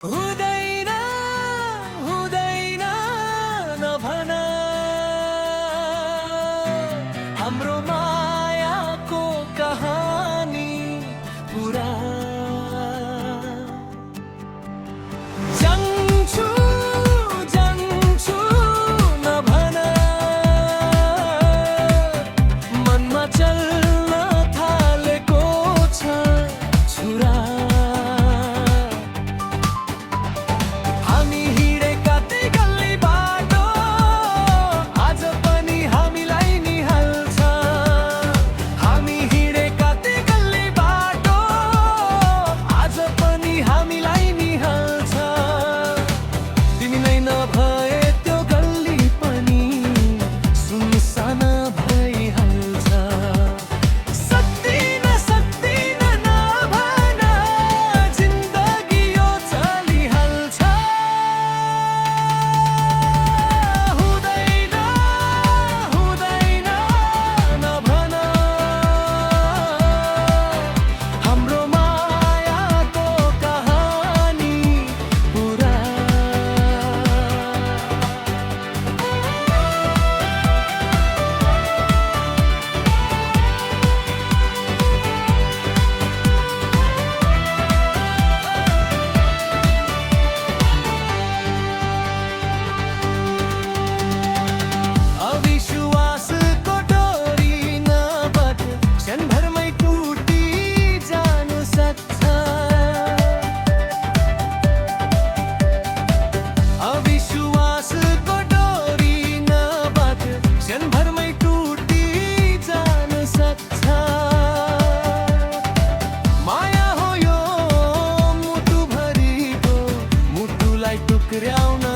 हुँदैन हुँदैन नभन हाम्रो मायाको कहानी पुरा जङ्छु जङ्छु नभन मनमा चल्न थालेको छ छुरा हामी हिँडेका त्यही गल्ली बाटो आज पनि हामीलाई निहाल्छ हामी हिँडेका त्यही गल्ली बाटो आज पनि हामीलाई निहाल्छ तिमीलाई नभए त्यो गल्ली पनि सुनसान भइहाल्छ सक्दिन सक्दिन नभन जिन्दगी यो चलिहाल्छ हुँदैन हुँदैन नभन हाम्रो मायाको कहानी पुरा अविश्वासको डोरी नबट क्षणभरमै टुटी जान सक्छ अविश्वासको डोरी नबट क्षणभरमै टुटी जान सक्छ माया हो यो मुटुभरिको मुटुलाई टुक्र्याउन